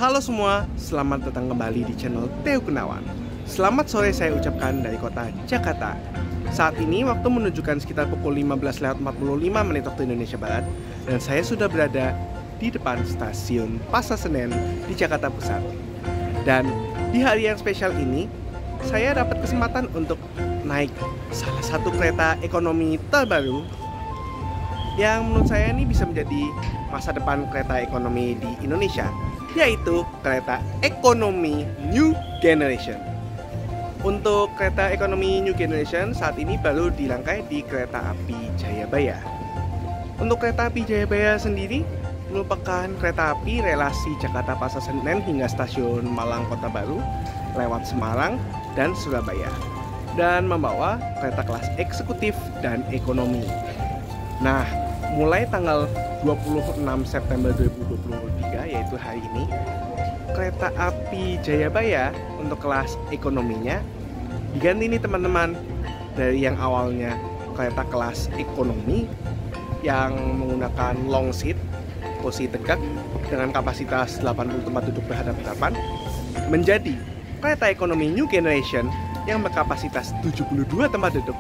Halo semua, selamat datang kembali di channel Theo Gunawan. Selamat sore saya ucapkan dari kota Jakarta. Saat ini waktu menunjukkan sekitar pukul 15.45 waktu Indonesia Barat. Dan saya sudah berada di depan stasiun Pasar Senen di Jakarta Pusat. Dan di hari yang spesial ini, saya dapat kesempatan untuk naik salah satu kereta ekonomi terbaru yang menurut saya ini bisa menjadi masa depan kereta ekonomi di Indonesia, yaitu kereta ekonomi New Generation. Untuk kereta ekonomi New Generation saat ini baru dirangkai di kereta api Jayabaya. Untuk kereta api Jayabaya sendiri merupakan kereta api relasi Jakarta Pasar Senen hingga stasiun Malang Kota Baru lewat Semarang dan Surabaya, dan membawa kereta kelas eksekutif dan ekonomi. Nah, mulai tanggal 26 September 2023, yaitu hari ini, kereta api Jayabaya untuk kelas ekonominya diganti nih teman-teman. Dari yang awalnya kereta kelas ekonomi yang menggunakan long seat, kursi tegak dengan kapasitas 80 tempat duduk berhadap-hadapan, menjadi kereta ekonomi New Generation yang berkapasitas 72 tempat duduk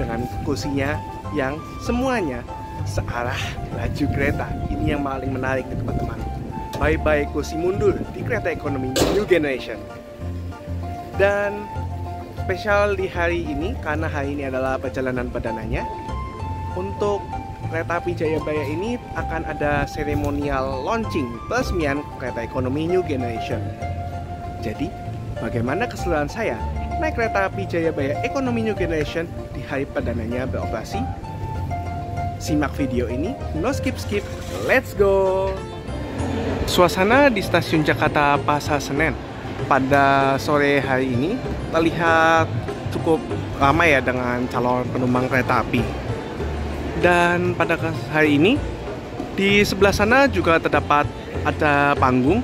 dengan kursinya yang semuanya searah laju kereta. Ini yang paling menarik nih teman-teman. Bye-bye kursi mundur di kereta ekonomi New Generation. Dan spesial di hari ini karena hari ini adalah perjalanan perdananya. Untuk kereta api Jayabaya ini akan ada seremonial launching peresmian kereta ekonomi New Generation. Jadi, bagaimana keseruan saya naik kereta api Jayabaya ekonomi New Generation di hari perdananya beroperasi? Simak video ini, no skip-skip, let's go! Suasana di stasiun Jakarta Pasar Senen pada sore hari ini terlihat cukup ramai ya dengan calon penumpang kereta api. Dan pada hari ini, di sebelah sana juga terdapat ada panggung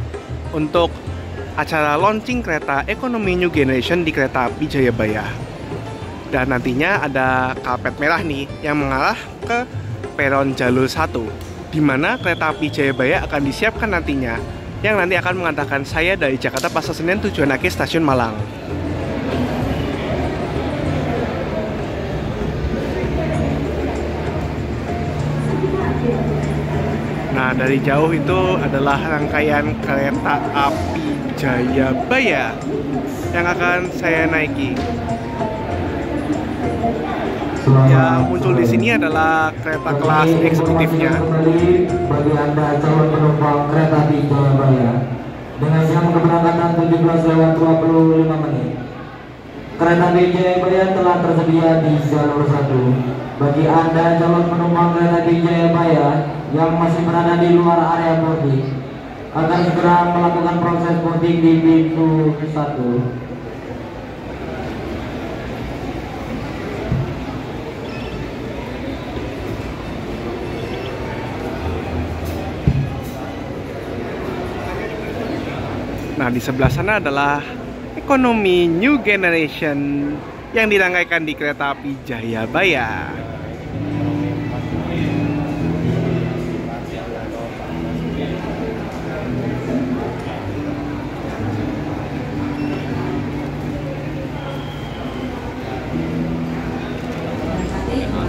untuk acara launching kereta ekonomi New Generation di kereta api Jayabaya. Dan nantinya ada karpet merah nih yang mengarah ke peron jalur 1, di mana kereta api Jayabaya akan disiapkan nantinya, yang nanti akan mengantarkan saya dari Jakarta Pasar Senen tujuan akhir stasiun Malang. Nah, dari jauh itu adalah rangkaian kereta api Jayabaya yang akan saya naiki. Yang muncul di sini adalah kereta kelas eksekutifnya. Bagi Anda calon penumpang kereta api Jayabaya dengan jam keberangkatan 17:25 menit. Kereta api Jayabaya telah tersedia di jalur 1. Bagi Anda calon penumpang kereta api Jayabaya yang masih berada di luar area boarding akan segera melakukan proses boarding di pintu 1. Nah, di sebelah sana adalah ekonomi New Generation yang dirangkaikan di kereta api Jayabaya.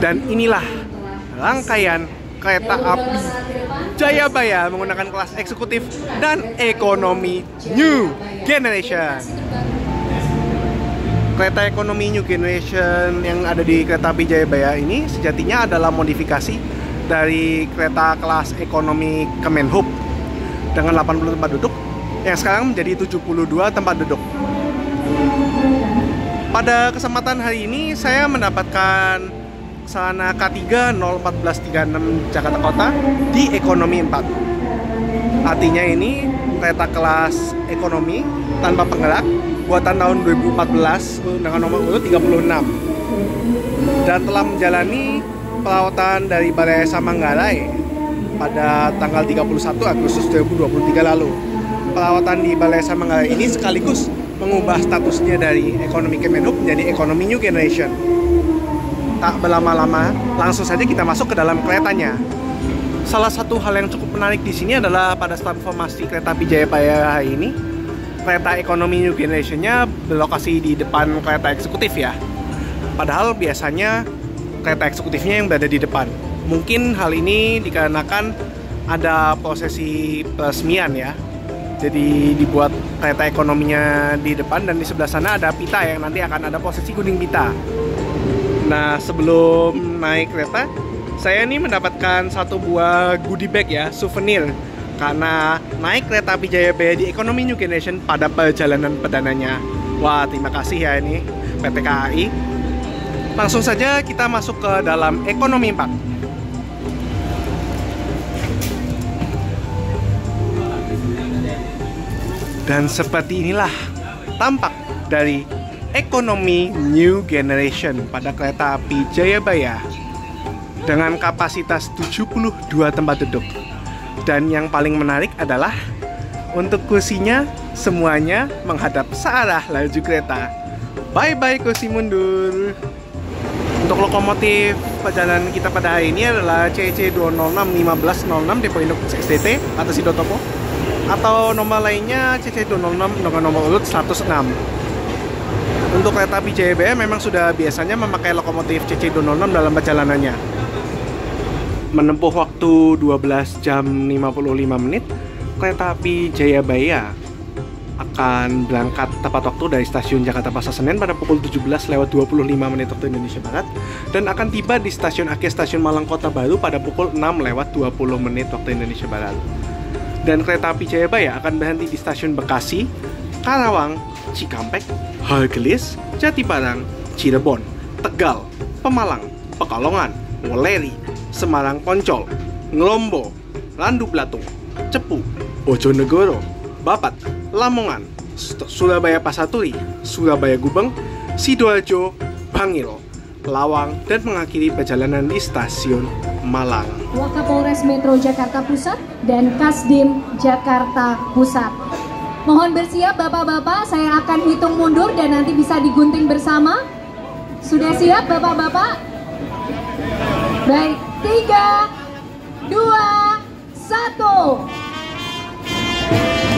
Dan inilah rangkaian kereta api Jayabaya menggunakan kelas eksekutif dan ekonomi New Generation. Kereta ekonomi New Generation yang ada di kereta api Jayabaya ini sejatinya adalah modifikasi dari kereta kelas ekonomi Kemenhub dengan 80 tempat duduk yang sekarang menjadi 72 tempat duduk. Pada kesempatan hari ini saya mendapatkan Sana K3 01436 Jakarta Kota di ekonomi 4. Artinya ini kereta kelas ekonomi tanpa penggerak buatan tahun 2014 dengan nomor urut 36 dan telah menjalani perawatan dari Balai Esa Manggarai pada tanggal 31 Agustus 2023 lalu. Perawatan di Balai Esa Manggarai ini sekaligus mengubah statusnya dari ekonomi Kemenhub menjadi ekonomi New Generation. Tak berlama-lama, langsung saja kita masuk ke dalam keretanya. Salah satu hal yang cukup menarik di sini adalah pada transformasi kereta api Jayabaya ini, kereta ekonomi New Generation-nya berlokasi di depan kereta eksekutif ya. Padahal biasanya kereta eksekutifnya yang berada di depan. Mungkin hal ini dikarenakan ada prosesi peresmian ya. Jadi dibuat kereta ekonominya di depan dan di sebelah sana ada pita yang nanti akan ada posisi kuning pita. Nah, sebelum naik kereta, saya ini mendapatkan satu buah goodie bag ya, souvenir. Karena naik kereta api Jayabaya di Ekonomi New Generation pada perjalanan perdananya. Wah, terima kasih ya ini PT KAI. Langsung saja kita masuk ke dalam Ekonomi 4. Dan seperti inilah tampak dari Ekonomi New Generation pada kereta api Jayabaya dengan kapasitas 72 tempat duduk. Dan yang paling menarik adalah untuk kursinya semuanya menghadap searah laju kereta. Bye-bye kursi mundur. Untuk lokomotif perjalanan kita pada hari ini adalah CC 206-1506 Depo Induk XDT atau Sidotopo, atau nomor lainnya CC 206 dengan nomor urut 106. Untuk kereta api Jayabaya memang sudah biasanya memakai lokomotif CC 206 dalam perjalanannya. Menempuh waktu 12 jam 55 menit, kereta api Jayabaya akan berangkat tepat waktu dari stasiun Jakarta Pasar Senen pada pukul 17:25 waktu Indonesia Barat dan akan tiba di stasiun akhir stasiun Malang Kota Baru pada pukul 6:20 waktu Indonesia Barat. Dan kereta api Jayabaya akan berhenti di stasiun Bekasi, Karawang, Cikampek, Hargelis, Jatibarang, Cirebon, Tegal, Pemalang, Pekalongan, Weleri, Semarang Poncol, Ngelombo, Randu Blatung, Cepu, Bojonegoro, Bapat, Lamongan, Surabaya Pasaturi, Surabaya Gubeng, Sidoarjo, Bangil, Lawang, dan mengakhiri perjalanan di stasiun Malang. Wakapolres Metro Jakarta Pusat dan Kasdim Jakarta Pusat. Mohon bersiap Bapak-bapak, saya akan hitung mundur dan nanti bisa digunting bersama. Sudah siap Bapak-bapak? Baik, 3, 2, 1.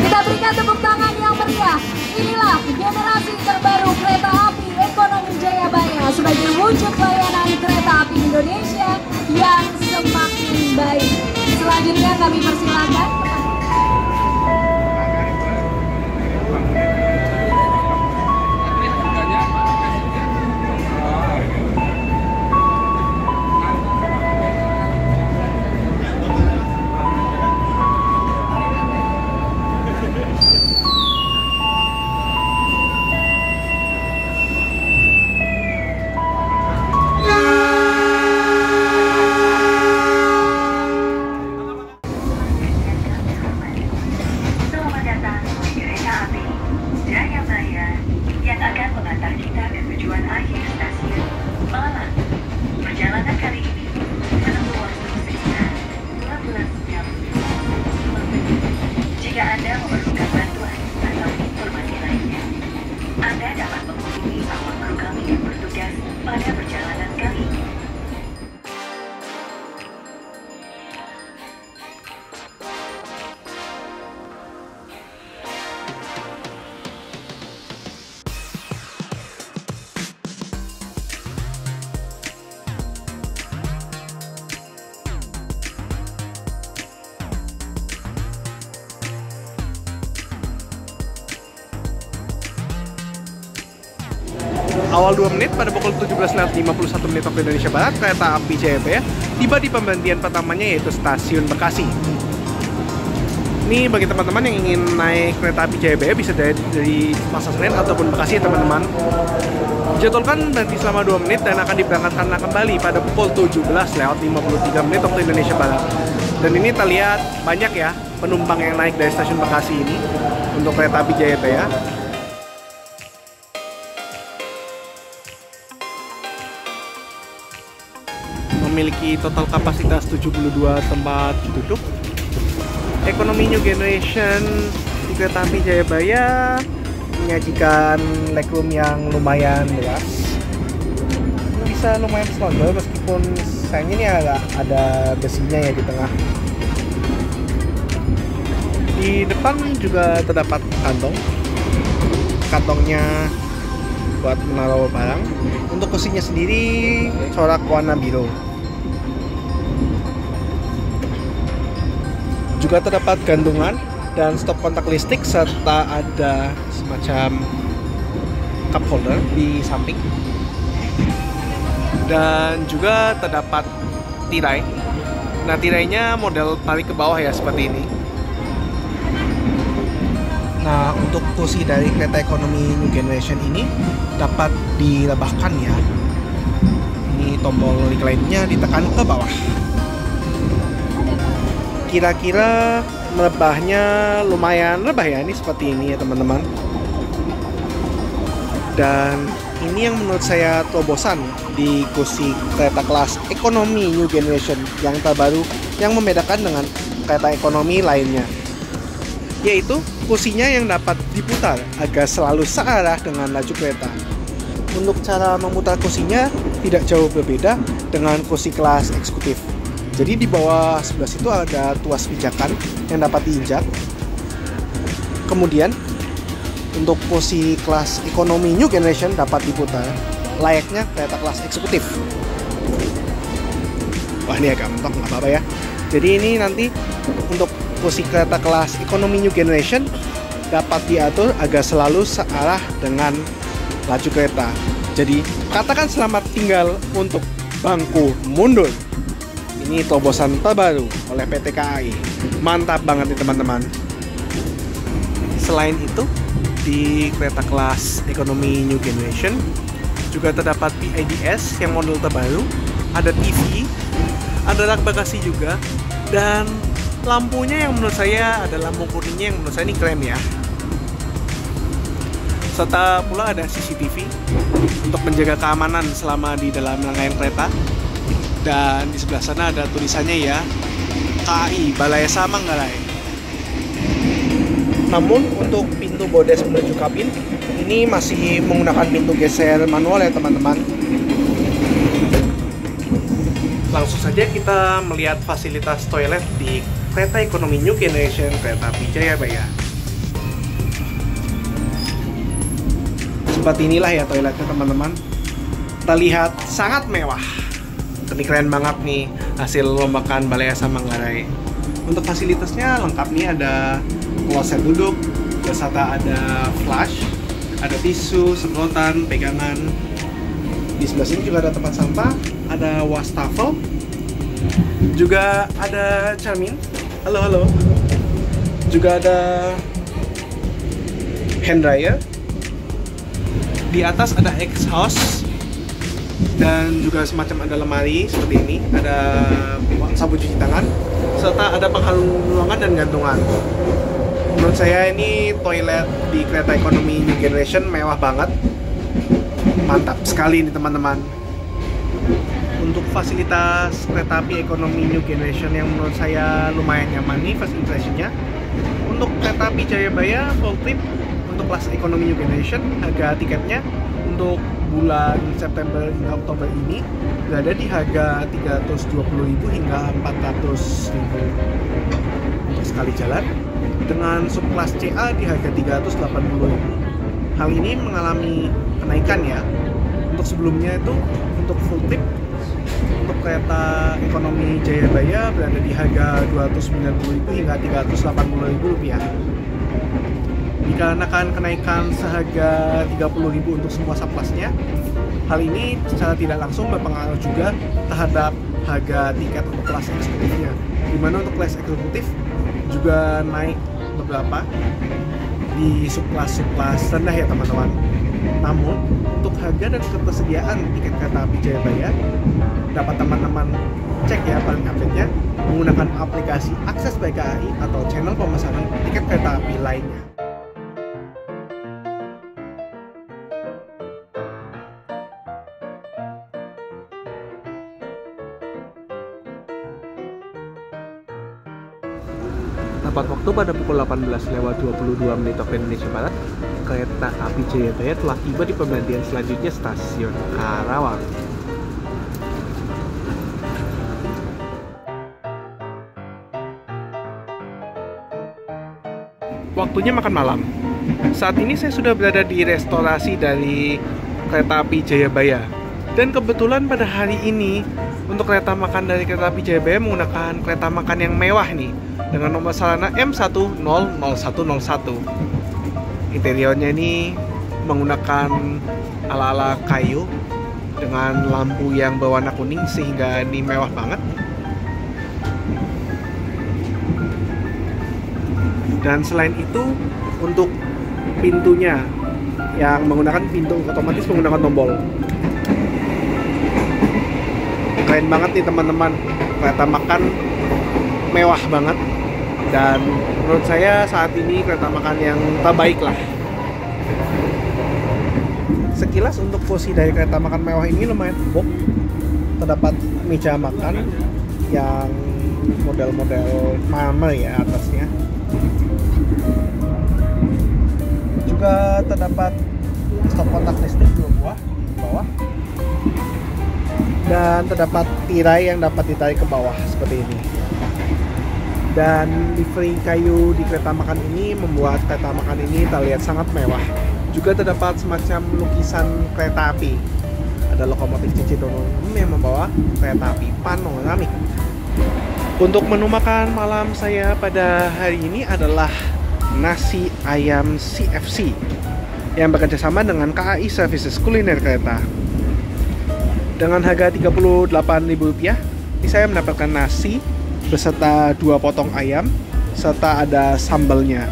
Kita berikan tepuk tangan yang meriah. Inilah generasi terbaru kereta api Ekonomi Jayabaya sebagai wujud layanan kereta api Indonesia yang semakin baik. Selanjutnya kami persilakan. Awal 2 menit pada pukul 17:51 waktu Indonesia Barat, kereta api Jayabaya tiba di pemberhentian pertamanya yaitu stasiun Bekasi. Ini bagi teman-teman yang ingin naik kereta api Jayabaya bisa dari Pasar Senen ataupun Bekasi ya teman-teman. Dijadwalkan berhenti selama 2 menit dan akan diberangkatkan kembali pada pukul 17:53 waktu Indonesia Barat. Dan ini terlihat banyak ya penumpang yang naik dari stasiun Bekasi ini untuk kereta api Jayabaya. Memiliki total kapasitas 72 tempat duduk. Ekonomi New Generation di kereta api Jayabaya menyajikan legroom yang lumayan luas. bisa lumayan selonjor meskipun sayangnya ini agak ada besinya ya di tengah. Di depan juga terdapat kantongnya buat menaruh barang. Untuk kursinya sendiri corak warna biru. Juga terdapat gantungan dan stop kontak listrik serta ada semacam cup holder di samping. Dan juga terdapat tirai. Nah, tirainya model tarik ke bawah ya seperti ini. Nah, untuk kursi dari kereta ekonomi New Generation ini dapat direbahkan ya. Ini tombol recline-nya ditekan ke bawah. Kira-kira merebahnya lumayan rebah ya, ini seperti ini ya teman-teman. Dan ini yang menurut saya terobosan di kursi kereta kelas ekonomi New Generation yang terbaru yang membedakan dengan kereta ekonomi lainnya, yaitu kursinya yang dapat diputar agar selalu searah dengan laju kereta. Untuk cara memutar kursinya tidak jauh berbeda dengan kursi kelas eksekutif. Jadi di bawah sebelah situ ada tuas pijakan yang dapat diinjak. Kemudian untuk kursi kelas ekonomi New Generation dapat diputar layaknya kereta kelas eksekutif. Wah, ini agak mentok, nggak apa-apa ya. Jadi ini nanti untuk kursi kereta kelas ekonomi New Generation dapat diatur agar selalu searah dengan laju kereta. Jadi katakan selamat tinggal untuk bangku mundur. Ini terobosan terbaru oleh PT KAI. Mantap banget nih teman-teman. Selain itu, di kereta kelas ekonomi New Generation juga terdapat PIDS yang model terbaru, ada TV, ada rak bagasi juga, dan lampunya yang menurut saya ada lampu kuningnya yang menurut saya ini keren ya. Serta pula ada CCTV untuk menjaga keamanan selama di dalam rangkaian kereta. Dan di sebelah sana ada tulisannya ya, KAI Balai-Esa Manggarai. Namun untuk pintu bordes menuju kabin ini masih menggunakan pintu geser manual ya teman-teman. Langsung saja kita melihat fasilitas toilet di kereta ekonomi New Generation kereta api Jayabaya. Seperti inilah ya toiletnya teman-teman. Terlihat sangat mewah. Ini keren banget nih hasil lombakan Balai-Esa Manggarai. Untuk fasilitasnya lengkap nih, ada kloset duduk, beserta ada flush, ada tisu, semprotan, pegangan. Di sebelah sini juga ada tempat sampah, ada wastafel, juga ada cermin. Halo. Juga ada hand dryer. Di atas ada exhaust dan juga semacam ada lemari seperti ini, ada sabun cuci tangan, serta ada pengharum ruangan dan gantungan. Menurut saya ini toilet di kereta ekonomi New Generation mewah banget, mantap sekali nih teman-teman. Untuk fasilitas kereta api ekonomi New Generation yang menurut saya lumayan nyaman nih first impressionnya. Untuk kereta api Jayabaya full trip untuk kelas ekonomi New Generation, harga tiketnya untuk bulan September hingga Oktober ini berada di harga 320.000 hingga 400.000 untuk sekali jalan, dengan subkelas CA di harga 380.000. Hal ini mengalami kenaikan ya. Untuk sebelumnya itu untuk full trip untuk kereta ekonomi Jayabaya berada di harga 290.000 hingga 380.000 rupiah. Dikarenakan kenaikan seharga 30.000 untuk semua subkelasnya, hal ini secara tidak langsung berpengaruh juga terhadap harga tiket untuk kelas eksekutifnya, dimana untuk kelas eksekutif juga naik beberapa di subkelas rendah ya teman-teman. Namun untuk harga dan ketersediaan tiket kereta api Jayabaya dapat teman-teman cek ya paling update-nya menggunakan aplikasi Akses by KAI atau channel pemesanan tiket kereta api lainnya. Tepat waktu pada pukul 18:22 waktu Indonesia Barat, kereta api Jayabaya telah tiba di pemberhentian selanjutnya stasiun Karawang. waktunya makan malam. Saat ini saya sudah berada di restorasi dari kereta api Jayabaya. Dan kebetulan pada hari ini untuk kereta makan dari kereta api Jayabaya menggunakan kereta makan yang mewah nih dengan nomor sarana M100101. Interiornya ini menggunakan ala-ala kayu dengan lampu yang berwarna kuning sehingga ini mewah banget. Dan selain itu untuk pintunya yang menggunakan pintu otomatis menggunakan tombol. Keren banget nih teman-teman, kereta makan mewah banget. Dan menurut saya saat ini kereta makan yang terbaik lah. Sekilas untuk fungsi dari kereta makan mewah ini lumayan empuk. Terdapat meja makan yang model-model marmer ya atasnya. Juga terdapat stop kontak listrik 2 buah di bawah. Dan terdapat tirai yang dapat ditarik ke bawah seperti ini. Dan livery kayu di kereta makan ini membuat kereta makan ini terlihat sangat mewah. Juga terdapat semacam lukisan kereta api. Ada lokomotif Cicitono yang membawa kereta api panoramik. Untuk menu makan malam saya pada hari ini adalah nasi ayam CFC yang bekerjasama dengan KAI Services Kuliner Kereta. Dengan harga Rp38.000, ini saya mendapatkan nasi beserta 2 potong ayam serta ada sambalnya.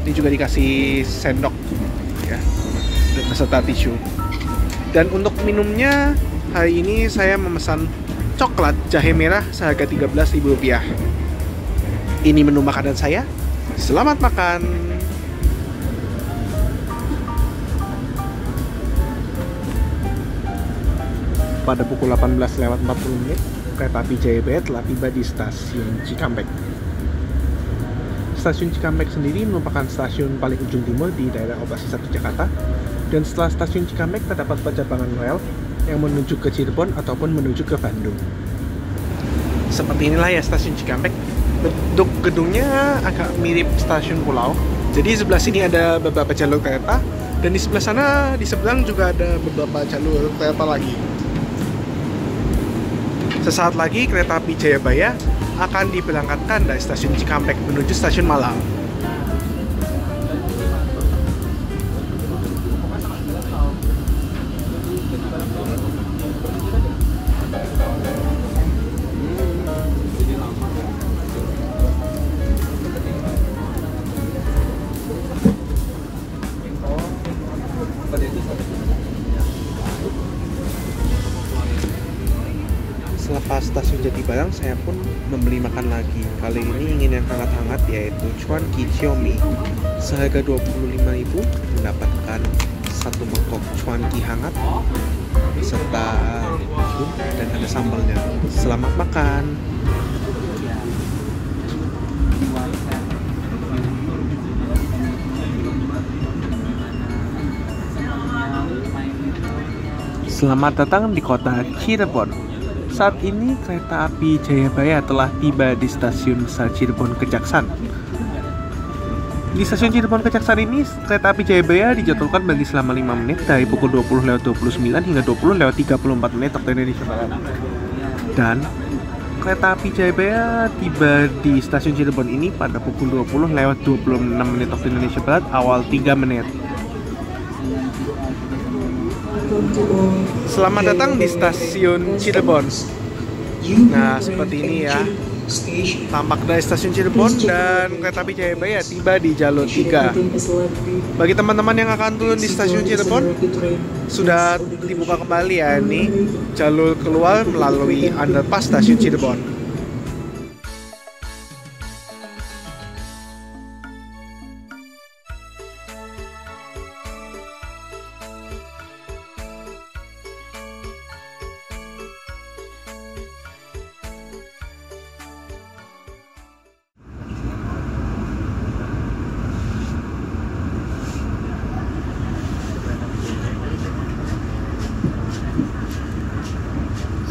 Ini juga dikasih sendok ya, beserta tisu. Dan untuk minumnya hari ini saya memesan coklat jahe merah seharga Rp13.000. Ini menu makanan saya. Selamat makan. Pada pukul 18:40 kereta api Jayabaya telah tiba di stasiun Cikampek. Stasiun Cikampek sendiri merupakan stasiun paling ujung timur di daerah operasi 1 Jakarta. Dan setelah stasiun Cikampek terdapat percabangan rel yang menuju ke Cirebon ataupun menuju ke Bandung. Seperti inilah ya stasiun Cikampek. Bentuk gedungnya agak mirip stasiun Pulau. Jadi sebelah sini ada beberapa jalur kereta dan di sebelah sana di seberang juga ada beberapa jalur kereta lagi. Sesaat lagi kereta api Jayabaya akan diberangkatkan dari stasiun Cikampek menuju stasiun Malang. Selepas stasiun Jatibarang, saya pun membeli makan lagi. Kali ini ingin yang hangat-hangat, yaitu cuanki ciomi. Seharga Rp25.000 mendapatkan 1 mangkok cuanki hangat serta dan ada sambalnya. Selamat makan. Selamat datang di kota Cirebon. Saat ini kereta api Jayabaya telah tiba di stasiun Cirebon Kejaksan. Di stasiun Cirebon Kejaksan ini, kereta api Jayabaya dijadwalkan bagi selama 5 menit dari pukul 20.29 hingga 20.34 waktu Indonesia Barat. Dan kereta api Jayabaya tiba di stasiun Cirebon ini pada pukul 20.26 waktu Indonesia Barat awal 3 menit. Selamat datang di stasiun Cirebon. Nah, seperti ini ya tampak dari stasiun Cirebon, dan kereta api Jayabaya tiba di jalur 3. Bagi teman-teman yang akan turun di stasiun Cirebon, sudah dibuka kembali ya ini jalur keluar melalui underpass stasiun Cirebon.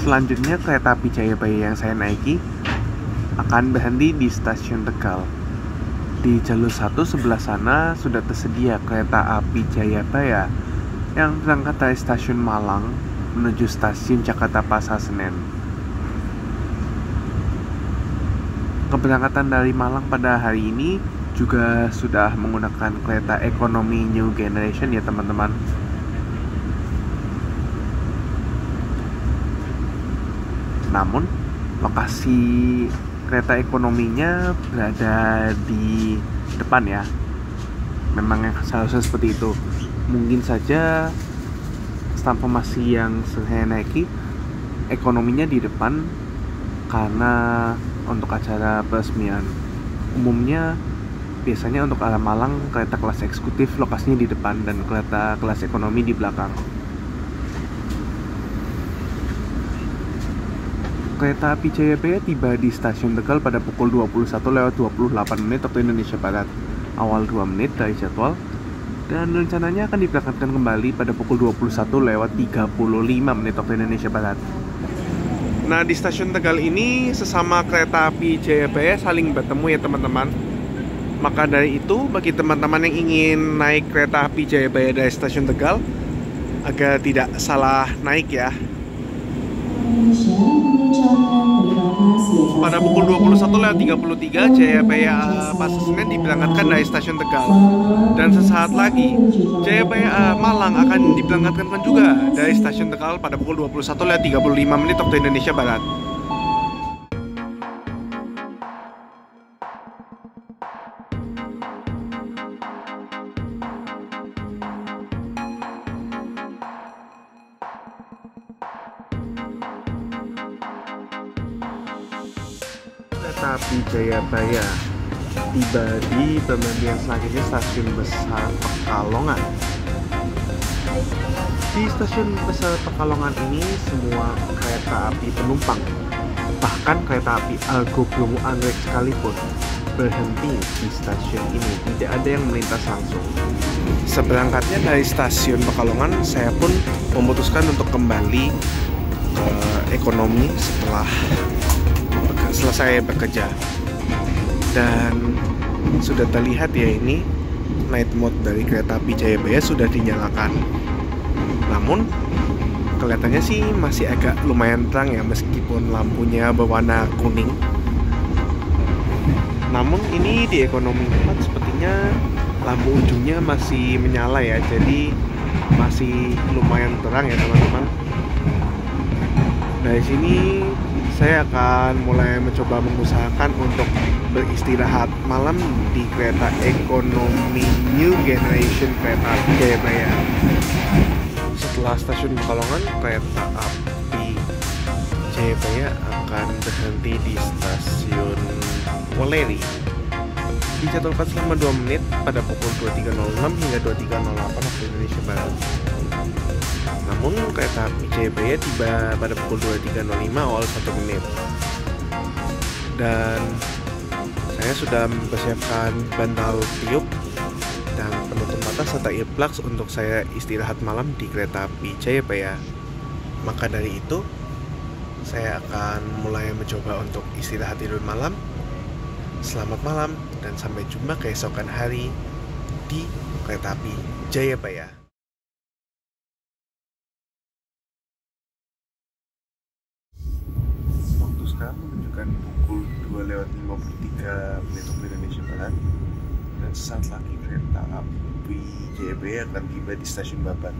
Selanjutnya kereta api Jayabaya yang saya naiki akan berhenti di stasiun Tegal. Di jalur 1 sebelah sana sudah tersedia kereta api Jayabaya yang berangkat dari stasiun Malang menuju stasiun Jakarta Pasar Senen. Keberangkatan dari Malang pada hari ini juga sudah menggunakan kereta ekonomi New Generation ya teman-teman. Namun lokasi kereta ekonominya berada di depan ya. Memang seharusnya seperti itu. Mungkin saja transformasi yang saya naiki ekonominya di depan karena untuk acara peresmian. Umumnya biasanya untuk arah Malang kereta kelas eksekutif lokasinya di depan dan kereta kelas ekonomi di belakang. Kereta api Jayabaya tiba di stasiun Tegal pada pukul 21.28 waktu Indonesia Barat, awal 2 menit dari jadwal, dan rencananya akan diberangkatkan kembali pada pukul 21.35 waktu Indonesia Barat. Nah, di stasiun Tegal ini sesama kereta api Jayabaya saling bertemu ya teman-teman. Maka dari itu, bagi teman-teman yang ingin naik kereta api Jayabaya dari stasiun Tegal, agar tidak salah naik ya, pada pukul 21.33 Jayabaya Pasar Senen diberangkatkan dari stasiun Tegal. Dan sesaat lagi Jayabaya Malang akan diberangkatkan juga dari stasiun Tegal pada pukul 21.35 waktu Indonesia Barat. Kereta api Jayabaya tiba di pemberhentian selanjutnya stasiun besar Pekalongan. Di stasiun besar Pekalongan ini semua kereta api penumpang, bahkan kereta api Argo Bromo Anggrek sekalipun, berhenti di stasiun ini. Tidak ada yang melintas langsung. Seberangkatnya dari stasiun Pekalongan, saya pun memutuskan untuk kembali ke ekonomi setelah selesai bekerja. Dan sudah terlihat ya, ini night mode dari kereta api Jayabaya sudah dinyalakan. Namun kelihatannya sih masih agak lumayan terang ya, meskipun lampunya berwarna kuning. Namun ini di ekonomi 4 sepertinya lampu ujungnya masih menyala ya, jadi masih lumayan terang ya teman-teman. Dari sini saya akan mulai mencoba mengusahakan untuk beristirahat malam di kereta ekonomi New Generation kereta api Jayabaya. Setelah stasiun Pekalongan, kereta api Jayabaya akan berhenti di stasiun Woleri. Dijadwalkan selama 2 menit pada pukul 23.06 hingga 23.08 waktu Indonesia Barat. Namun kereta api Jayabaya tiba pada pukul 23.05 awal 1 menit. Dan saya sudah mempersiapkan bantal tiup dan penutup mata serta earplugs untuk saya istirahat malam di kereta api Jayabaya. Maka dari itu, saya akan mulai mencoba untuk istirahat tidur malam. Selamat malam dan sampai jumpa keesokan hari di kereta api Jayabaya. Sekarang menunjukkan pukul 2.53 waktu Indonesia Barat, dan sesaat lagi kereta api Jayabaya akan tiba di stasiun Babat.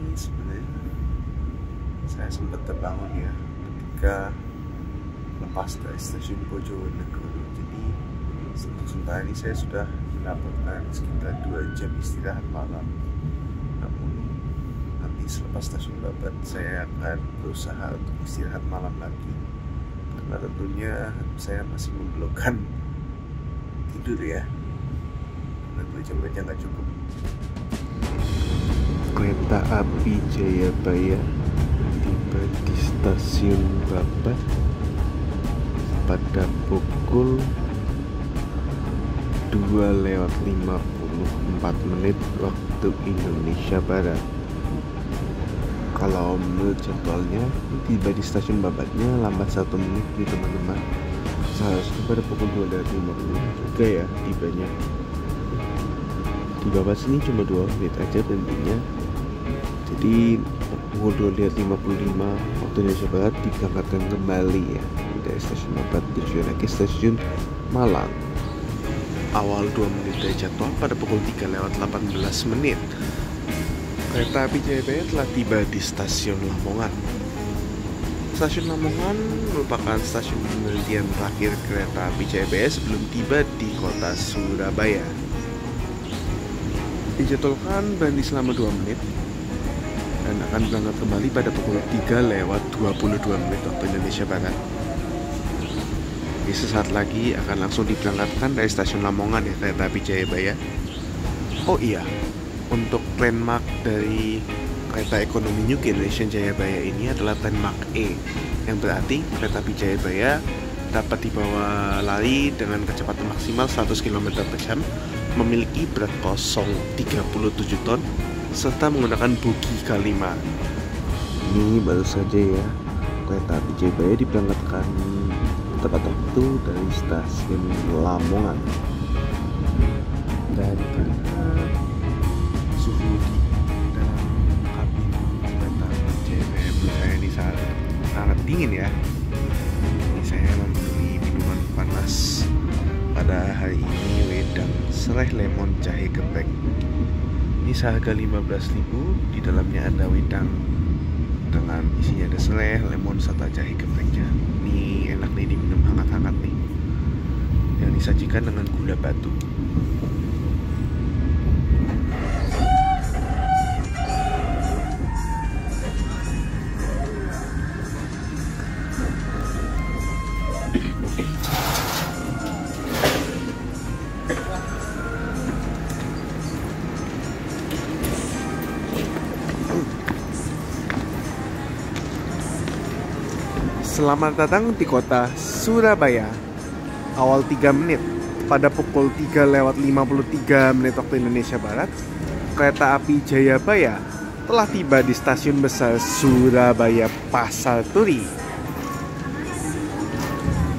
Ini sebenarnya saya sempat terbangun ya ketika lepas dari stasiun Bojonegoro. Jadi untuk sementara ini saya sudah mendapatkan sekitar 2 jam istirahat malam. Namun nanti selepas stasiun Babat saya akan berusaha untuk istirahat malam lagi, karena tentunya saya masih membelokkan tidur ya, karena 2 jam aja nggak cukup. Kereta api Jayabaya tiba di stasiun Babat pada pukul 2.54 waktu Indonesia Barat. Kalau menurut jadwalnya tiba di stasiun Babatnya lambat 1 menit nih teman-teman. Seharusnya pada pukul 12.50 juga ya tibanya. Di bawah sini cuma 2 menit aja berhentinya. Jadi pukul 12.55 waktu Indonesia Barat diberangkatkan kembali ya dari stasiun Mabat tujuan ke stasiun Malang. Awal 2 menit dari jadwal pada pukul 3:18. Kereta api Jayabaya telah tiba di stasiun Lamongan. Stasiun Lamongan merupakan stasiun pemberhentian terakhir kereta api Jayabaya sebelum tiba di kota Surabaya. Dijadwalkan berhenti selama 2 menit dan akan berangkat kembali pada pukul 3:22 waktu Indonesia Barat. Di sesaat lagi akan langsung diberangkatkan dari stasiun Lamongan ya kereta api Jayabaya. Oh iya, untuk landmark dari kereta ekonomi New Generation Jayabaya ini adalah landmark E, yang berarti kereta api Jayabaya dapat dibawa lari dengan kecepatan maksimal 100 km per jam, memiliki berat kosong 37 ton, serta menggunakan bogi K5. Ini baru saja ya kereta api Jayabaya diberangkatkan tepat waktu dari stasiun Lamongan. Dan suhu di dalam kabin kereta api Jayabaya menurut saya ini sangat dingin ya. Ini saya membeli minuman panas pada hari ini, wedang serai lemon jahe geprek. Ini seharga 15.000, di dalamnya ada wedang dengan isinya ada serai, lemon, serta jahe gepreknya. Ini enak nih diminum hangat-hangat nih, yang disajikan dengan gula batu. Selamat datang di kota Surabaya. Awal 3 menit pada pukul 3:53 waktu Indonesia Barat, kereta api Jayabaya telah tiba di stasiun besar Surabaya Pasar Turi.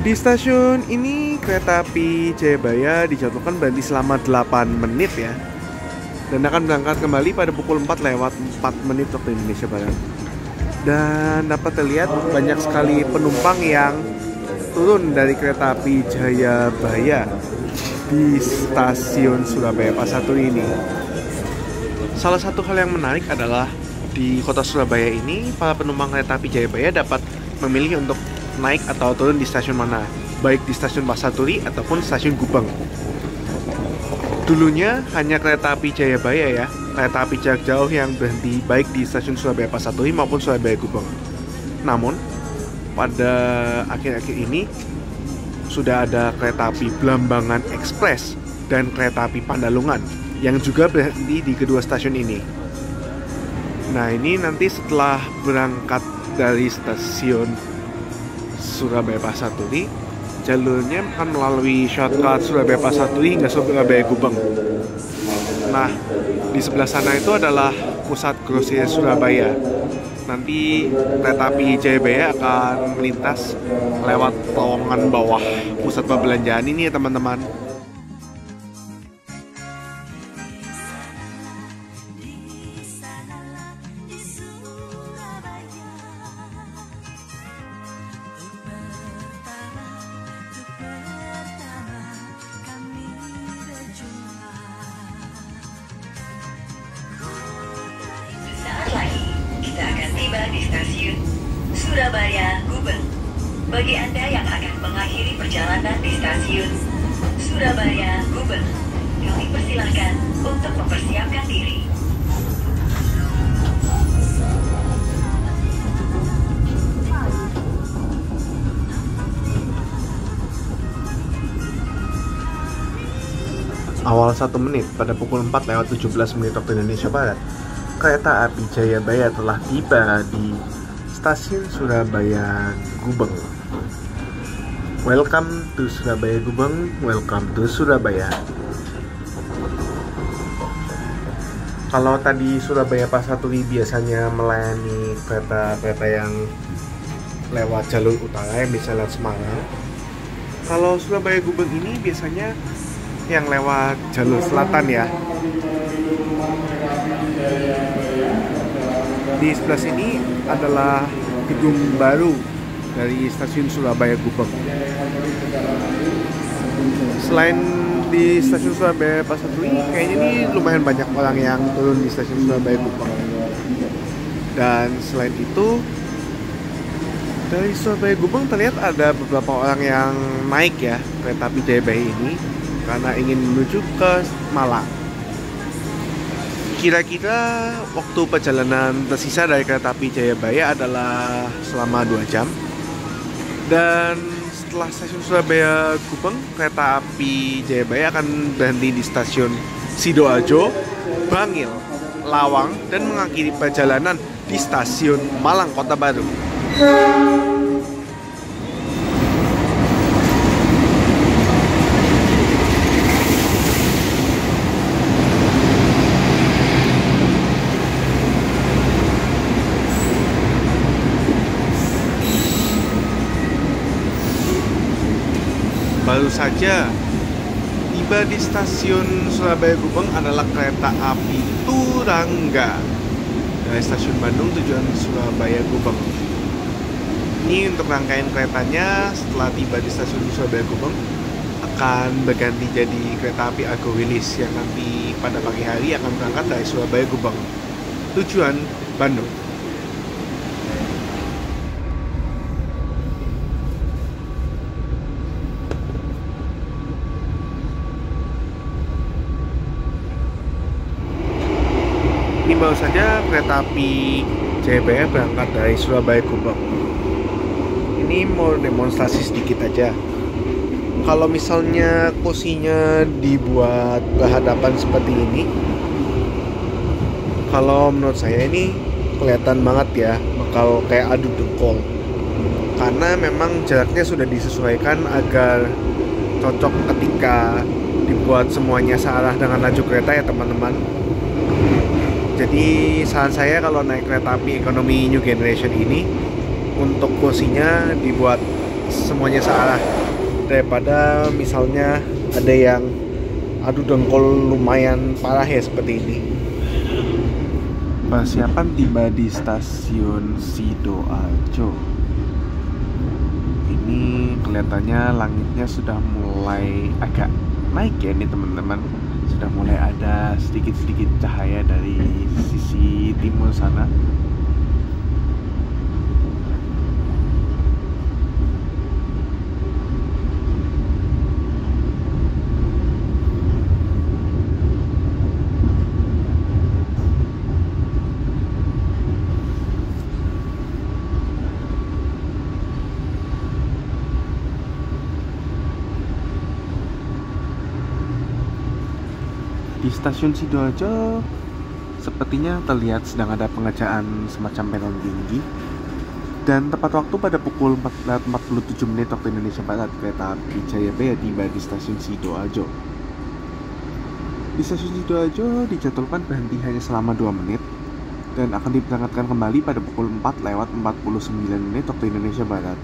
Di stasiun ini kereta api Jayabaya dijadwalkan berhenti selama 8 menit ya, dan akan berangkat kembali pada pukul 4:04 waktu Indonesia Barat. Dan dapat terlihat banyak sekali penumpang yang turun dari kereta api Jayabaya di stasiun Surabaya Pasar Turi ini. Salah satu hal yang menarik adalah di kota Surabaya ini, para penumpang kereta api Jayabaya dapat memilih untuk naik atau turun di stasiun mana, baik di stasiun Pasar Turi ataupun stasiun Gubeng. Dulunya hanya kereta api Jayabaya ya, kereta api jarak jauh yang berhenti baik di stasiun Surabaya Pasar Turi maupun Surabaya Gubeng. Namun pada akhir-akhir ini sudah ada kereta api Blambangan Express dan kereta api Pandalungan yang juga berhenti di kedua stasiun ini. Nah, ini nanti setelah berangkat dari stasiun Surabaya Pasar Turi, jalurnya akan melalui shortcut Surabaya Pasar Turi hingga Surabaya Gubeng. Nah, di sebelah sana itu adalah pusat grosir Surabaya. Nanti kereta api Jayabaya akan melintas lewat terowongan bawah pusat perbelanjaan ini ya teman-teman. Di stasiun Surabaya Gubeng. Bagi Anda yang akan mengakhiri perjalanan di stasiun Surabaya Gubeng, kami persilahkan untuk mempersiapkan diri. Awal 1 menit pada pukul 4:17 waktu Indonesia Barat, kereta api Jayabaya telah tiba di stasiun Surabaya Gubeng. Welcome to Surabaya Gubeng, welcome to Surabaya. Kalau tadi Surabaya Pasar Turi biasanya melayani kereta-kereta yang lewat jalur utara yang bisa lewat Semarang, Kalau Surabaya Gubeng ini biasanya yang lewat jalur selatan ya. Di sebelah sini adalah gedung baru dari stasiun Surabaya Gubeng. Selain di stasiun Surabaya Pasar Turi, kayaknya ini lumayan banyak orang yang turun di stasiun Surabaya Gubeng. Dan selain itu, dari Surabaya Gubeng terlihat ada beberapa orang yang naik ya kereta api Jayabaya ini karena ingin menuju ke Malang. Kira-kira waktu perjalanan tersisa dari kereta api Jayabaya adalah selama 2 jam. Dan setelah stasiun Surabaya Gubeng, kereta api Jayabaya akan berhenti di stasiun Sidoarjo, Bangil, Lawang, dan mengakhiri perjalanan di stasiun Malang Kota Baru. Baru saja tiba di stasiun Surabaya Gubeng adalah kereta api Turangga dari stasiun Bandung tujuan Surabaya Gubeng. Ini untuk rangkaian keretanya setelah tiba di stasiun Surabaya Gubeng akan berganti jadi kereta api Argo Wilis yang nanti pada pagi hari akan berangkat dari Surabaya Gubeng tujuan Bandung. Ini baru saja kereta api Jayabaya berangkat dari Surabaya Gubeng. Ini mau demonstrasi sedikit aja. Kalau misalnya kursinya dibuat berhadapan seperti ini, kalau menurut saya ini kelihatan banget ya bakal kayak adu dengkol. Karena memang jaraknya sudah disesuaikan agar cocok ketika dibuat semuanya searah dengan laju kereta ya teman-teman. Jadi saran saya kalau naik kereta api ekonomi New Generation ini, untuk kursinya dibuat semuanya searah daripada misalnya ada yang adu dengkol lumayan parah ya seperti ini. Persiapan tiba di stasiun Sidoarjo. Ini kelihatannya langitnya sudah mulai agak naik ya ini teman-teman. Sudah mulai ada sedikit-sedikit cahaya dari sisi timur sana. Di stasiun Sidoarjo sepertinya terlihat sedang ada pengerjaan semacam peron tinggi. Dan tepat waktu pada pukul 4:47 waktu Indonesia Barat, kereta api Jayabaya tiba di stasiun Sidoarjo. Di stasiun Sidoarjo dijadwalkan berhenti hanya selama 2 menit dan akan diberangkatkan kembali pada pukul 4:49 waktu Indonesia Barat.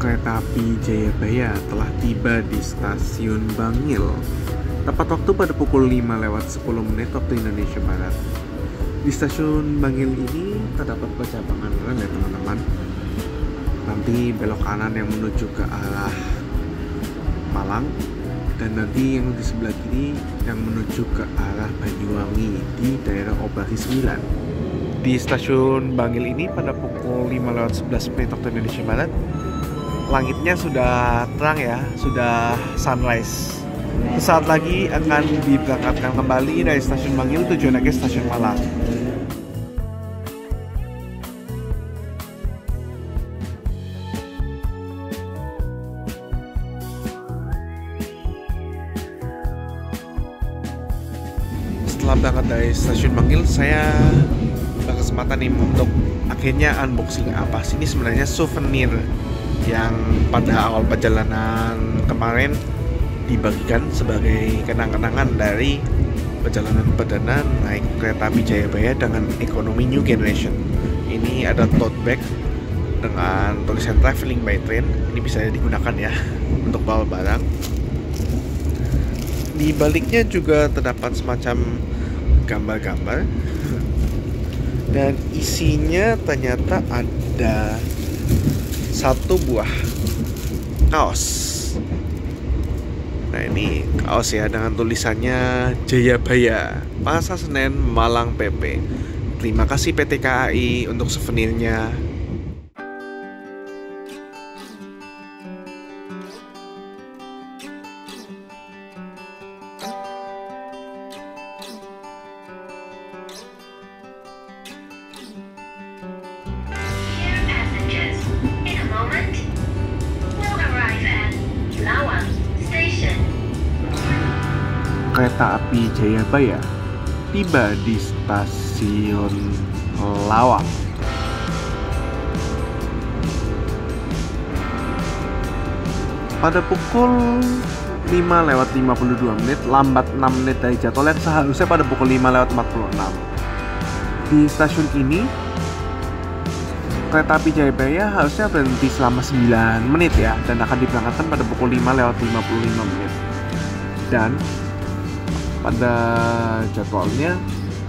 Kereta api Jayabaya telah tiba di stasiun Bangil tepat waktu pada pukul 5:10 waktu Indonesia Barat. Di stasiun Bangil ini terdapat percabangan rel ya teman-teman. Nanti belok kanan yang menuju ke arah Malang, dan nanti yang di sebelah kiri yang menuju ke arah Banyuwangi di daerah Operasi 9. Di stasiun Bangil ini pada pukul 5:11 waktu Indonesia Barat, langitnya sudah terang ya, sudah sunrise. Sesaat lagi akan diberangkatkan kembali dari stasiun Bangil tujuannya ke stasiun Malang. dari stasiun Bangil, saya berkesempatan nih untuk akhirnya unboxing apa sih ini sebenarnya souvenir yang pada awal perjalanan kemarin dibagikan sebagai kenang-kenangan dari perjalanan perdana naik kereta api Jayabaya dengan ekonomi New Generation. Ini ada tote bag dengan tulisan traveling by train. Ini bisa digunakan ya untuk bawa barang. Di baliknya juga terdapat semacam gambar-gambar, dan isinya ternyata ada satu buah kaos. Nah, ini kaos ya dengan tulisannya Jayabaya, Pasar Senen, Malang PP. Terima kasih PT KAI untuk souvenirnya. Dear passengers, in a moment, we'll arrive at Lawang Station. Kereta api Jayabaya tiba di stasiun Lawang. Pada pukul 5:52, lambat 6 menit dari jadwal yang seharusnya pada pukul 5:46. Di stasiun ini, kereta api Jayabaya harusnya berhenti selama 9 menit ya, dan akan diberangkatkan pada pukul 5:55. Dan pada jadwalnya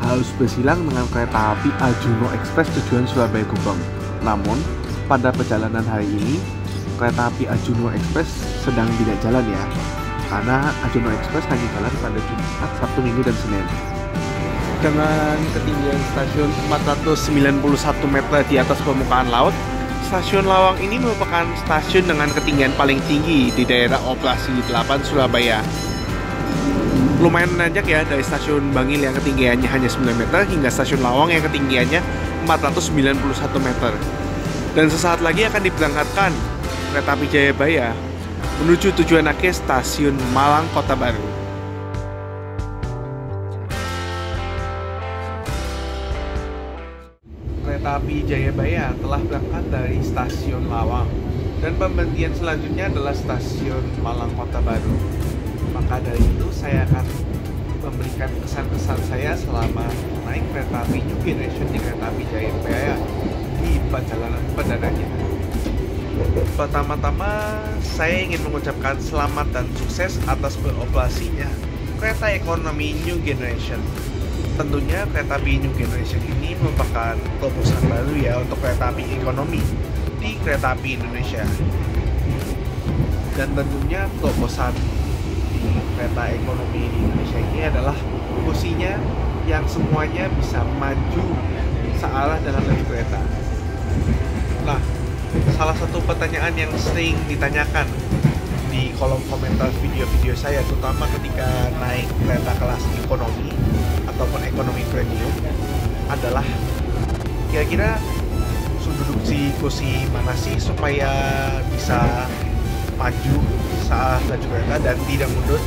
harus bersilang dengan kereta api Arjuna Express tujuan Surabaya Gubeng. Namun pada perjalanan hari ini kereta api Arjuna Express sedang tidak jalan ya, karena Arjuna Express hanya jalan pada Jumat, Sabtu, Minggu, dan Senin. Dengan ketinggian stasiun 491 meter di atas permukaan laut, stasiun Lawang ini merupakan stasiun dengan ketinggian paling tinggi di daerah operasi 8 Surabaya. Lumayan menanjak ya, dari stasiun Bangil yang ketinggiannya hanya 9 meter hingga stasiun Lawang yang ketinggiannya 491 meter. Dan sesaat lagi akan diberangkatkan kereta api Jayabaya menuju tujuan akhir stasiun Malang Kota Baru. Kereta api Jayabaya telah berangkat dari stasiun Lawang, dan pemberhentian selanjutnya adalah stasiun Malang Kota Baru. Maka dari itu saya akan memberikan kesan-kesan saya selama naik kereta api New Generation di kereta api Jayabaya di perjalanan perdananya. Pertama-tama saya ingin mengucapkan selamat dan sukses atas beroperasinya kereta ekonomi New Generation. Tentunya kereta api New Generation ini merupakan terobosan baru ya untuk kereta api ekonomi di kereta api Indonesia. Dan tentunya terobosan di kereta ekonomi di Indonesia ini adalah kursinya yang semuanya bisa maju searah dengan rel kereta. Nah, salah satu pertanyaan yang sering ditanyakan di kolom komentar video-video saya, terutama ketika naik kereta kelas ekonomi ataupun ekonomi premium, adalah kira-kira sudut si kursi mana sih supaya bisa maju saat laju kereta dan tidak mundur.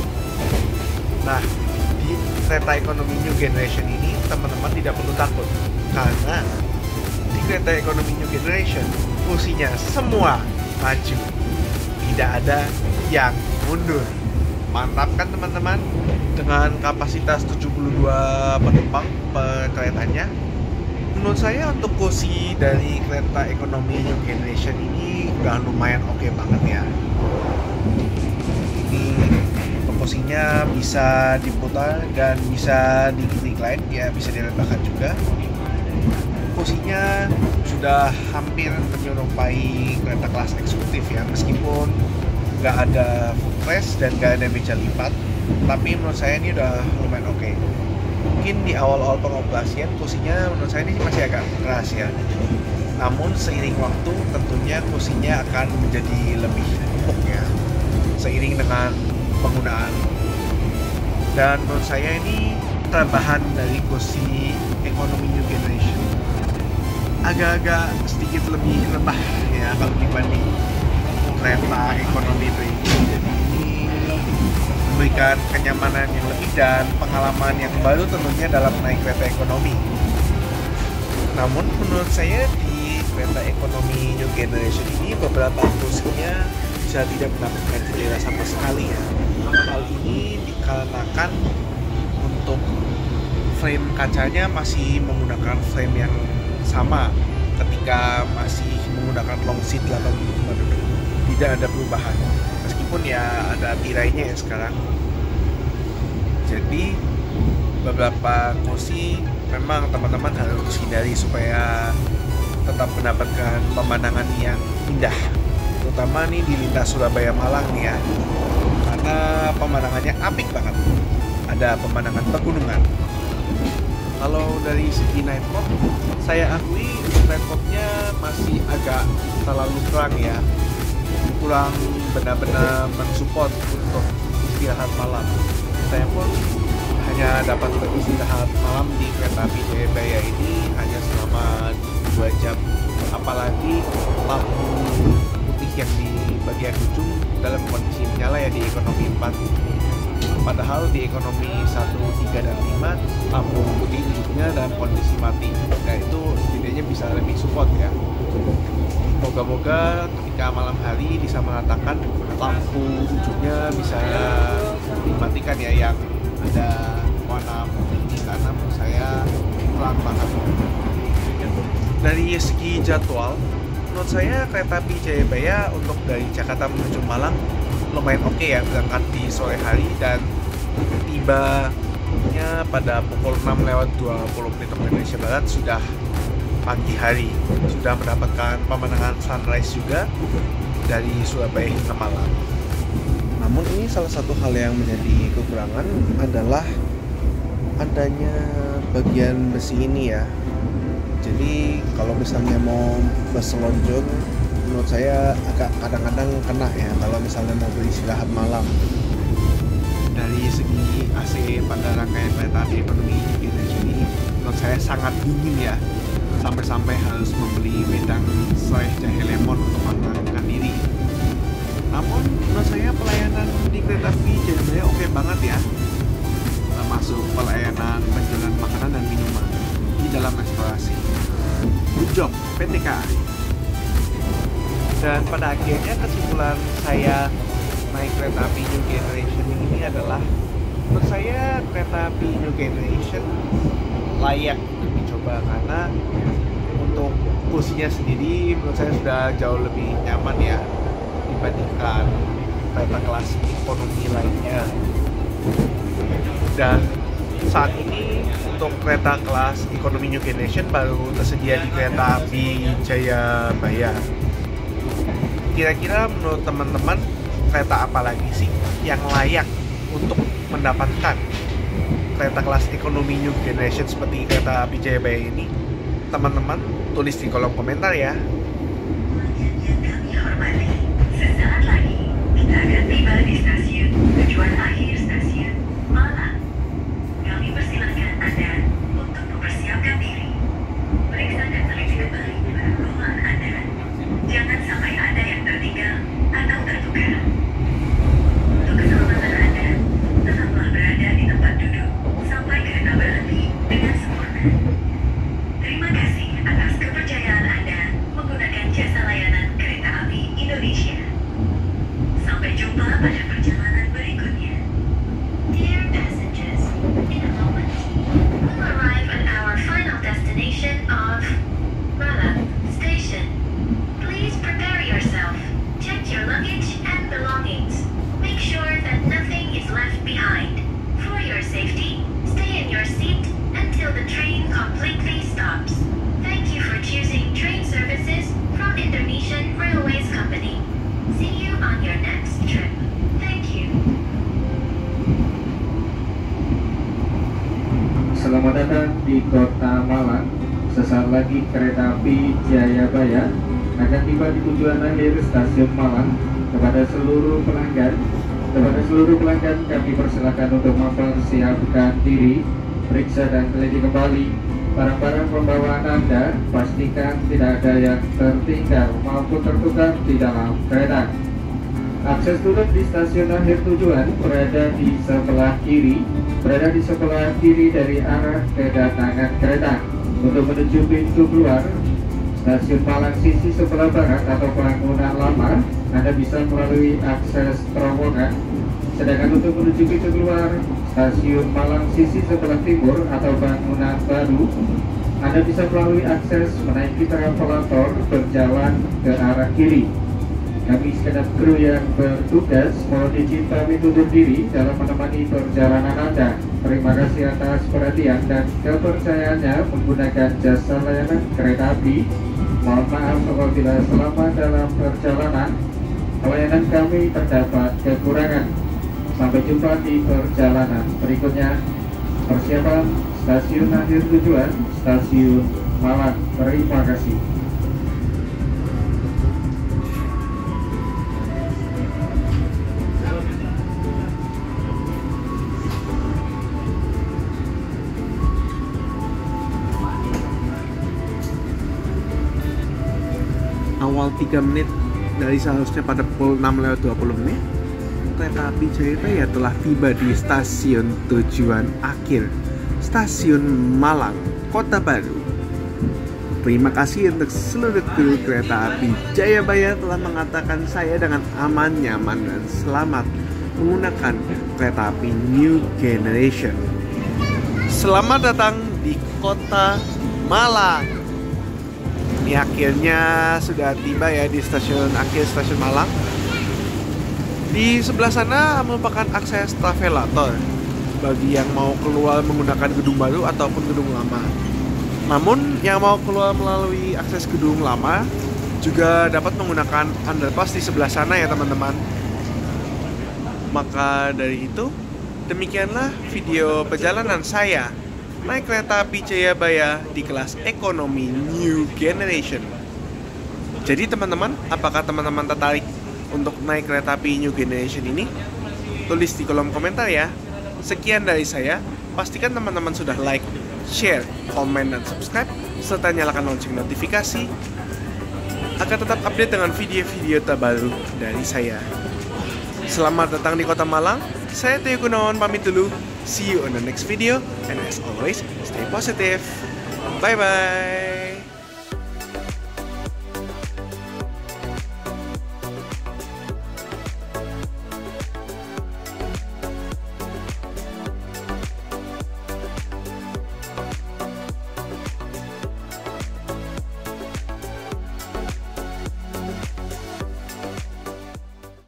Nah, di kereta ekonomi New Generation ini teman-teman tidak perlu takut, karena di kereta ekonomi New Generation kursinya semua maju, tidak ada yang mundur. Mantap kan teman-teman? Dengan kapasitas 72 penumpang per keretanya, menurut saya untuk kursi dari kereta ekonomi New Generation ini udah lumayan oke banget ya. Ini kursinya bisa diputar dan bisa di-recline ya, bisa diletakkan juga. Kursinya sudah hampir menyerupai kereta kelas eksekutif ya, meskipun nggak ada footrest dan nggak ada meja lipat, tapi menurut saya ini udah lumayan oke. Mungkin di awal-awal pengoperasian kursinya menurut saya ini masih agak keras ya, namun seiring waktu tentunya kursinya akan menjadi lebih empuk ya seiring dengan penggunaan. Dan menurut saya ini tambahan dari kursi ekonomi New Generation agak-agak sedikit lebih lemah ya kalau dibanding kereta ekonomi premium. Jadi ini memberikan kenyamanan yang lebih dan pengalaman yang baru tentunya dalam naik kereta ekonomi. Namun menurut saya di kereta ekonomi New Generation ini beberapa kursinya bisa tidak mendapatkan jendela sama sekali ya. Hal ini dikarenakan untuk frame kacanya masih menggunakan frame yang sama ketika masih menggunakan long seat 8 tempat duduk. Tidak ada perubahan meskipun ya ada tirainya ya sekarang. Jadi beberapa kursi memang teman-teman harus hindari supaya tetap mendapatkan pemandangan yang indah, terutama nih di lintas Surabaya Malang nih ya, karena pemandangannya apik banget. Ada pemandangan pegunungan. Kalau dari segi nightclub, saya akui nightclubnya masih agak terlalu kurang ya, kurang benar-benar mensupport untuk istirahat malam. Saya pun hanya dapat beristirahat malam di kereta api Jayabaya ini hanya selama 2 jam, apalagi lampu putih yang di bagian ujung dalam kondisi menyala ya di ekonomi 4. Padahal di ekonomi 1, 3, dan 5 lampu putih ujungnya dalam kondisi mati. Nah itu setidaknya bisa lebih support ya. Moga-moga ketika malam hari bisa meratakan lampu ujungnya bisa dimatikan ya yang ada warna putih, karena menurut saya kurang banget. Dari segi jadwal, menurut saya kereta api Jayabaya untuk dari Jakarta menuju Malang lumayan oke ya, berangkat di sore hari dan tibanya pada pukul 6:20 waktu Indonesia Barat sudah pagi hari, sudah mendapatkan pemandangan sunrise juga dari Surabaya hingga Malang. Namun ini salah satu hal yang menjadi kekurangan adalah adanya bagian besi ini ya. Jadi kalau misalnya mau berselonjor, menurut saya agak kadang-kadang kena ya kalau misalnya mau beristirahat malam. Dari segi AC pada rangkaian kereta api ekonomi ini menurut saya sangat dingin ya, sampai-sampai harus membeli wedang selai jahe lemon untuk menghangatkan diri. Namun menurut saya pelayanan di kereta api Jayabaya oke banget ya, termasuk pelayanan penjualan makanan dan minuman di dalam restorasi. Good job PT KAI. Dan pada akhirnya kesimpulan saya naik kereta api New Generation ini adalah, menurut saya kereta api New Generation layak untuk dicoba karena untuk kursinya sendiri menurut saya sudah jauh lebih nyaman ya dibandingkan kereta kelas ekonomi lainnya. Dan saat ini untuk kereta kelas ekonomi New Generation baru tersedia di kereta api Jayabaya. Kira-kira menurut teman-teman kereta apa lagi sih yang layak untuk mendapatkan kereta kelas ekonomi New Generation seperti kereta api Jayabaya ini? Teman-teman tulis di kolom komentar ya. Kami hormati, sesaat lagi kita akan tiba di stasiun tujuan akhir stasiun Malang. Kami persilahkan Anda untuk mempersiapkan diri. Periksa dan teliti kembali barang Anda. Jangan sampai ada yang tertinggal atau tertukar. Untuk keselamatan Anda, tetaplah berada di tempat duduk sampai kereta berhenti dengan sempurna. Terima kasih atas kepercayaan Anda menggunakan jasa layanan kereta api Indonesia. Sampai jumpa pada perjalanan berikutnya. Dear passengers, in a moment, we'll arrive at our final destination of Malang Station. Please prepare yourself. Check your luggage and belongings. Make sure that nothing is left behind. For your safety, stay in your seat until the train completely stops. Thank you for choosing train services from Indonesian Railways Company. See you on your next trip. Thank you. Selamat datang di Kota Malang. Sesaat lagi kereta api Jayabaya akan tiba di tujuan akhir stasiun Malang. Kepada seluruh pelanggan kami persilakan untuk mempersiapkan diri, periksa dan teliti kembali barang-barang pembawaan Anda. Pastikan tidak ada yang tertinggal maupun tertukar di dalam kereta. Akses turun di stasiun akhir tujuan berada di sebelah kiri, dari arah kedatangan kereta. Untuk menuju pintu keluar stasiun Malang sisi sebelah barat atau bangunan lama, Anda bisa melalui akses terowongan. Sedangkan untuk menuju pintu keluar stasiun Malang sisi sebelah timur atau bangunan baru, Anda bisa melalui akses menaiki travelator berjalan ke arah kiri. Kami segenap kru yang bertugas mohon izin pamit undur diri dalam menemani perjalanan Anda. Terima kasih atas perhatian dan kepercayaannya menggunakan jasa layanan kereta api. Mohon maaf apabila selama dalam perjalanan pelayanan kami terdapat kekurangan. Sampai jumpa di perjalanan berikutnya. Persiapan stasiun akhir tujuan, stasiun Malang. Terima kasih. Awal 3 menit dari seharusnya pada pukul 6:20 kereta api Jayabaya telah tiba di stasiun tujuan akhir, stasiun Malang, Kota Baru. Terima kasih untuk seluruh kru kereta api Jayabaya telah mengantarkan saya dengan aman, nyaman, dan selamat menggunakan kereta api New Generation. Selamat datang di Kota Malang. Ini akhirnya sudah tiba ya di stasiun akhir stasiun Malang. Di sebelah sana merupakan akses travelator bagi yang mau keluar menggunakan gedung baru ataupun gedung lama. Namun yang mau keluar melalui akses gedung lama juga dapat menggunakan underpass di sebelah sana ya teman-teman. Maka dari itu, demikianlah video perjalanan saya naik kereta api Jayabaya di kelas ekonomi New Generation. Jadi teman-teman, apakah teman-teman tertarik untuk naik kereta api New Generation ini? Tulis di kolom komentar ya. Sekian dari saya. Pastikan teman-teman sudah like, share, komen, dan subscribe, serta nyalakan lonceng notifikasi agar tetap update dengan video-video terbaru dari saya. Selamat datang di Kota Malang. Saya Theo Gunawan pamit dulu. See you on the next video, and as always, stay positive. Bye bye.